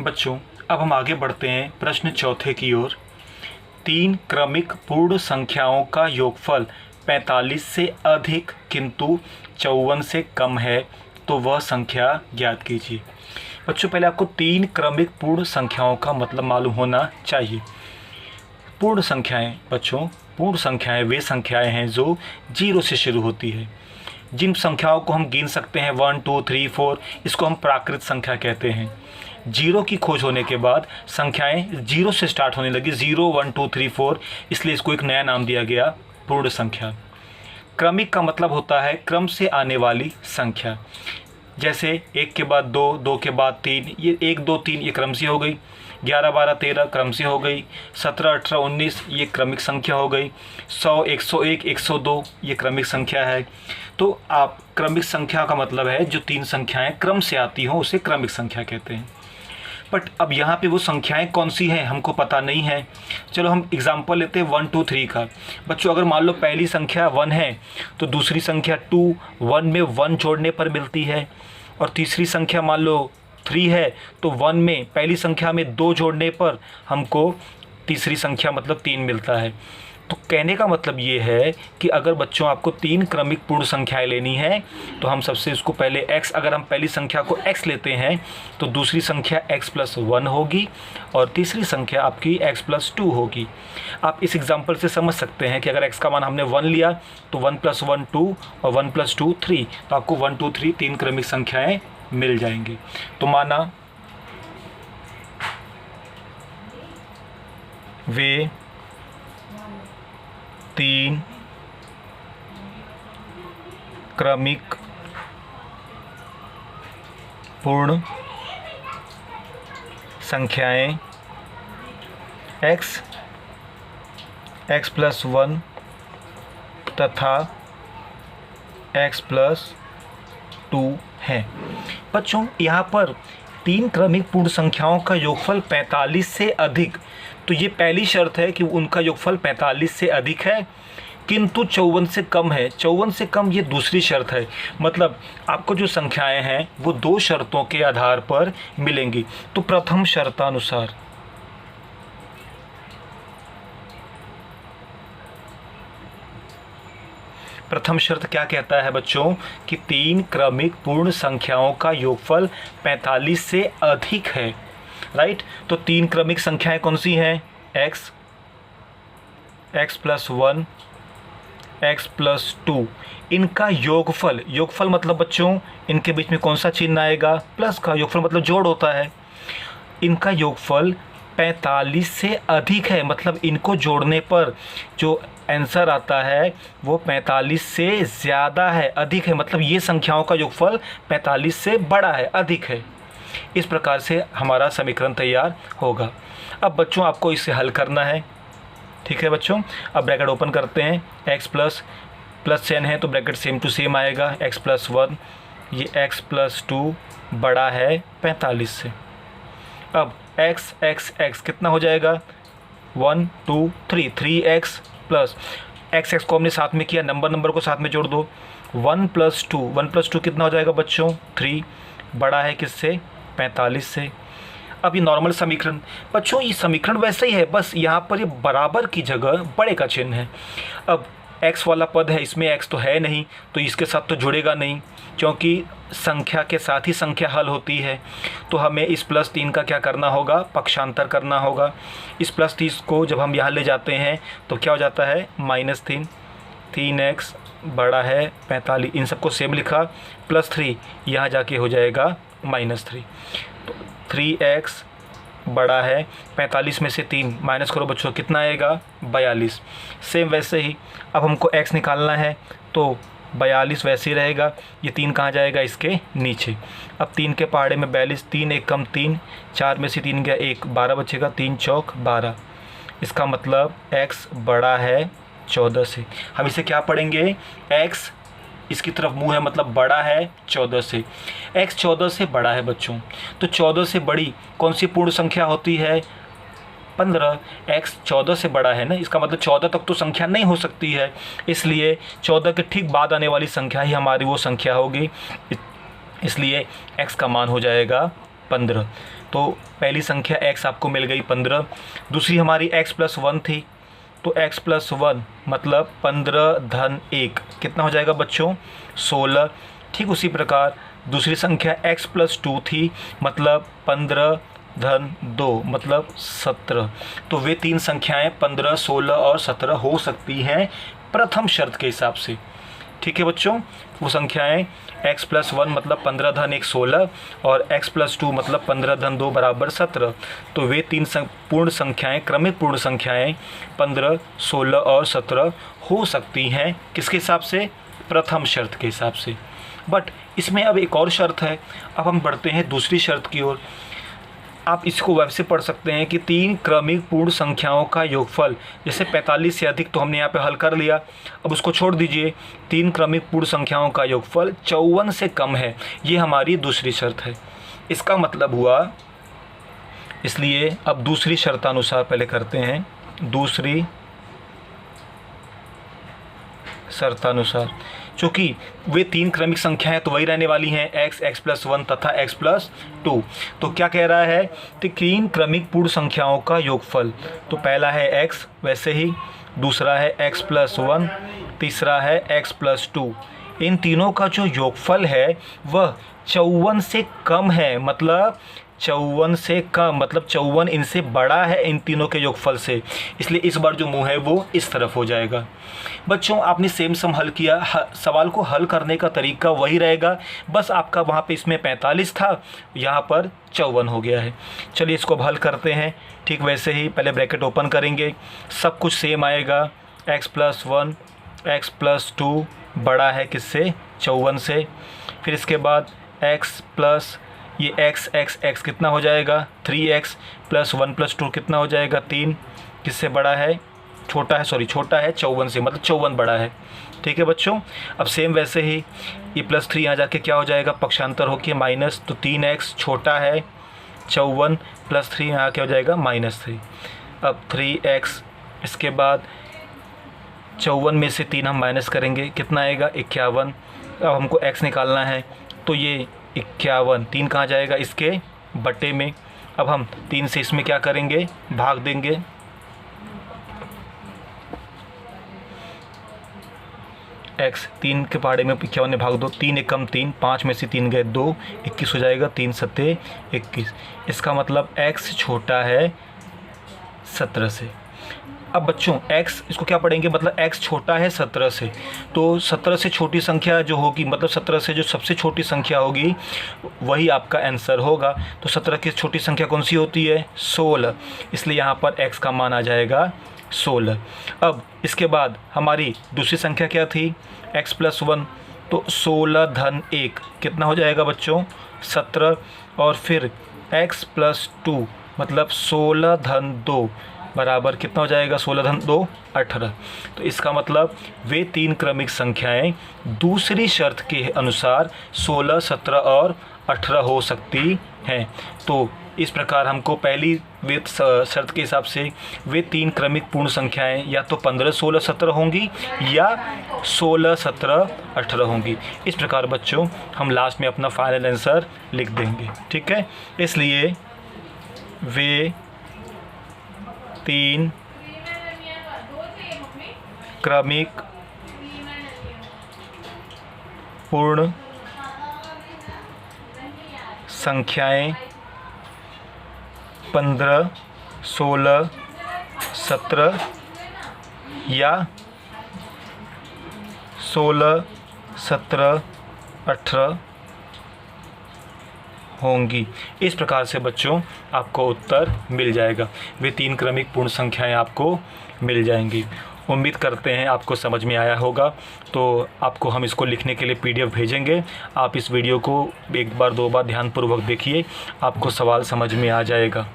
बच्चों, अब हम आगे बढ़ते हैं प्रश्न चौथे की ओर। 3 क्रमिक पूर्ण संख्याओं का योगफल 45 से अधिक किंतु 54 से कम है तो वह संख्या ज्ञात कीजिए। बच्चों, पहले आपको 3 क्रमिक पूर्ण संख्याओं का मतलब मालूम होना चाहिए। पूर्ण संख्याएं बच्चों, पूर्ण संख्याएं वे संख्याएं हैं जो 0 से शुरू होती है। जिन संख्याओं को हम गिन सकते हैं 1 2 3 4, इसको हम प्राकृत संख्या कहते हैं। 0 की खोज होने के बाद संख्याएं 0 से स्टार्ट होने लगी, 0 1 2 3 4, इसलिए इसको एक नया नाम दिया गया पूर्ण संख्या। क्रमिक का मतलब होता है क्रम से आने वाली संख्या। जैसे 1 के बाद 2, 2 के बाद 3, ये 1 2 3 ये क्रम से हो गई। 11 12 13 क्रम से हो गई। 17 18 19 ये क्रमिक संख्या हो गई। 100 101 102 ये क्रमिक संख्या है। तो आप क्रमिक संख्या का मतलब है जो 3 संख्याएं क्रम से आती हों उसे क्रमिक संख्या कहते हैं। बट अब यहाँ पे वो संख्याएं कौन सी हैं हमको पता नहीं है। चलो हम एग्जांपल लेते हैं 1 2 3 का। बच्चों, अगर मान लो पहली संख्या 1 है तो दूसरी संख्या 2 1 में 1 जोड़ने पर मिलती है, और तीसरी संख्या मान लो 3 है तो 1 में पहली संख्या में 2 जोड़ने पर हमको तीसरी संख्या मतलब 3 मिलता है। तो कहने का मतलब ये है कि अगर बच्चों आपको 3 क्रमिक पूर्ण संख्याएं लेनी है तो हम सबसे इसको पहले x, अगर हम पहली संख्या को x लेते हैं तो दूसरी संख्या x+1 होगी और तीसरी संख्या आपकी x+2 होगी। आप इस एग्जांपल से समझ सकते हैं कि अगर x का मान हमने 1 लिया तो 1 + 1 2 और 1 + 2 3, तो आपको 1 2 3 3 क्रमिक संख्याएँ मिल जाएंगी। तो माना वे 3 क्रमिक पूर्ण संख्याएं x, x+1 तथा x+2 हैं। बच्चों, यहाँ पर 3 क्रमिक पूर्ण संख्याओं का योगफल 45 से अधिक, तो ये पहली शर्त है कि उनका योगफल 45 से अधिक है किंतु 54 से कम है। 54 से कम ये दूसरी शर्त है। मतलब आपको जो संख्याएं हैं वो 2 शर्तों के आधार पर मिलेंगी। तो प्रथम शर्तानुसार प्रथम शर्त क्या कहता है बच्चों कि 3 क्रमिक पूर्ण संख्याओं का योगफल 45 से अधिक है। राइट। तो 3 क्रमिक संख्याएं कौन सी हैं? x, x+1, x+2, इनका योगफल, योगफल मतलब बच्चों इनके बीच में कौन सा चिन्ह आएगा? प्लस का। योगफल मतलब जोड़ होता है। इनका योगफल 45 से अधिक है, मतलब इनको जोड़ने पर जो आंसर आता है वो 45 से ज़्यादा है, अधिक है। मतलब ये संख्याओं का योगफल 45 से बड़ा है, अधिक है। इस प्रकार से हमारा समीकरण तैयार होगा। अब बच्चों आपको इसे हल करना है। ठीक है बच्चों, अब ब्रैकेट ओपन करते हैं। x प्लस n है तो ब्रैकेट सेम टू सेम आएगा। x+1, ये x+2 बड़ा है 45 से। अब x कितना हो जाएगा? 1 2 3, 3x प्लस x को हमने साथ में किया, नंबर को साथ में जोड़ दो। 1 + 2 कितना हो जाएगा बच्चों? 3, बड़ा है किससे? 45 से। अब ये नॉर्मल समीकरण बच्चों, ये समीकरण वैसे ही है, बस यहाँ पर ये बराबर की जगह बड़े का चिन्ह है। अब x वाला पद है, इसमें x तो है नहीं तो इसके साथ तो जुड़ेगा नहीं, क्योंकि संख्या के साथ ही संख्या हल होती है। तो हमें इस +3 का क्या करना होगा? पक्षांतर करना होगा। इस +30 को जब हम यहाँ ले जाते हैं तो क्या हो जाता है? -3, 3x बड़ा है 45, इन सबको सेम लिखा, +3 यहाँ जाके हो जाएगा -3। तो 3x बड़ा है 45 में से 3 माइनस करो बच्चों, कितना आएगा? 42। सेम वैसे ही अब हमको x निकालना है तो 42 वैसे ही रहेगा। ये 3 कहाँ जाएगा? इसके नीचे। अब 3 के पहाड़े में 42, 3 1 कम 3, 4 में से 3 गया 1, 12 बचेगा, 3 चौक 12। इसका मतलब x बड़ा है 14 से। हम इसे क्या पढ़ेंगे? x इसकी तरफ मुंह है, मतलब बड़ा है 14 से। x 14 से बड़ा है बच्चों, तो 14 से बड़ी कौन सी पूर्ण संख्या होती है? 15। x 14 से बड़ा है ना, इसका मतलब 14 तक तो संख्या नहीं हो सकती है, इसलिए 14 के ठीक बाद आने वाली संख्या ही हमारी वो संख्या होगी। इसलिए x का मान हो जाएगा 15। तो पहली संख्या x आपको मिल गई 15। दूसरी हमारी x+1 थी, तो x+1 मतलब 15 धन 1 कितना हो जाएगा बच्चों 16। ठीक उसी प्रकार दूसरी संख्या x+2 थी, मतलब 15 धन 2 मतलब 17। तो वे तीन संख्याएं 15, 16 और 17 हो सकती हैं प्रथम शर्त के हिसाब से। ठीक है बच्चों, वो संख्याएं x+1 मतलब 15 धन 1 16 और x+2 मतलब 15 धन 2 बराबर 17। तो वे तीन पूर्ण संख्याएं, क्रमिक पूर्ण संख्याएं 15, 16 और 17 हो सकती हैं किसके हिसाब से, प्रथम शर्त के हिसाब से। बट इसमें अब एक और शर्त है। अब हम बढ़ते हैं दूसरी शर्त की ओर। आप इसको वैसे पढ़ सकते हैं कि तीन क्रमिक पूर्ण संख्याओं का योगफल, जैसे 45 से अधिक तो हमने यहाँ पे हल कर लिया, अब उसको छोड़ दीजिए। तीन क्रमिक पूर्ण संख्याओं का योगफल 54 से कम है, ये हमारी दूसरी शर्त है। इसका मतलब हुआ, इसलिए अब दूसरी शर्तानुसार पहले करते हैं। दूसरी शर्तानुसार, चूँकि वे तीन क्रमिक संख्याएं तो वही रहने वाली हैं x, x+1 तथा x+2। तो क्या कह रहा है कि तीन क्रमिक पूर्ण संख्याओं का योगफल, तो पहला है x, वैसे ही दूसरा है x+1, तीसरा है x+2। इन तीनों का जो योगफल है वह 54 से कम है, मतलब 54 से कम मतलब 54 इनसे बड़ा है इन तीनों के योगफल से। इसलिए इस बार जो मुँह है वो इस तरफ हो जाएगा। बच्चों आपने सेम सम हल किया, सवाल को हल करने का तरीका वही रहेगा, बस आपका वहाँ पे इसमें 45 था, यहाँ पर 54 हो गया है। चलिए इसको अब हल करते हैं। ठीक वैसे ही पहले ब्रैकेट ओपन करेंगे, सब कुछ सेम आएगा। x+1, x+2 बड़ा है किससे, 54 से। फिर इसके बाद x प्लस ये x कितना हो जाएगा 3x प्लस 1+2 कितना हो जाएगा 3, किससे बड़ा है, छोटा है, सॉरी छोटा है 54 से, मतलब 54 बड़ा है। ठीक है बच्चों, अब सेम वैसे ही ये +3 यहाँ जाके क्या हो जाएगा, पक्षांतर होके माइनस, तो 3x छोटा है 54 +3 यहाँ क्या हो जाएगा -3। अब 3x, इसके बाद 54 में से 3 हम माइनस करेंगे, कितना आएगा 51। अब हमको x निकालना है, तो ये 51, 3 कहाँ जाएगा इसके बटे में। अब हम 3 से इसमें क्या करेंगे, भाग देंगे। x 3 के पहाड़े में 51 में भाग दो, 3 एकम 3, 5 में से 3 गए 2, 21 हो जाएगा, 3 सत्ते 21। इसका मतलब x छोटा है 17 से। अब बच्चों x इसको क्या पढ़ेंगे, मतलब x छोटा है 17 से, तो 17 से छोटी संख्या जो होगी, मतलब 17 से जो सबसे छोटी संख्या होगी वही आपका आंसर होगा। तो 17 की छोटी संख्या कौन सी होती है, 16, इसलिए यहाँ पर x का मान आ जाएगा 16। अब इसके बाद हमारी दूसरी संख्या क्या थी, x+1, तो 16 धन 1 कितना हो जाएगा बच्चों 17, और फिर x+2 मतलब 16 धन 2 बराबर कितना हो जाएगा 16 धन 2 18। तो इसका मतलब वे तीन क्रमिक संख्याएं दूसरी शर्त के अनुसार 16, 17 और 18 हो सकती हैं। तो इस प्रकार हमको पहली वे शर्त के हिसाब से वे तीन क्रमिक पूर्ण संख्याएं या तो 15, 16, 17 होंगी या 16, 17, 18 होंगी। इस प्रकार बच्चों हम लास्ट में अपना फाइनल आंसर लिख देंगे। ठीक है, इसलिए वे तीन क्रमिक पूर्ण संख्याएं 15, 16, 17 या 16, 17, 18 होंगी। इस प्रकार से बच्चों आपको उत्तर मिल जाएगा, वे तीन क्रमिक पूर्ण संख्याएं आपको मिल जाएंगी। उम्मीद करते हैं आपको समझ में आया होगा। तो आपको हम इसको लिखने के लिए PDF भेजेंगे, आप इस वीडियो को एक बार 2 बार ध्यानपूर्वक देखिए, आपको सवाल समझ में आ जाएगा।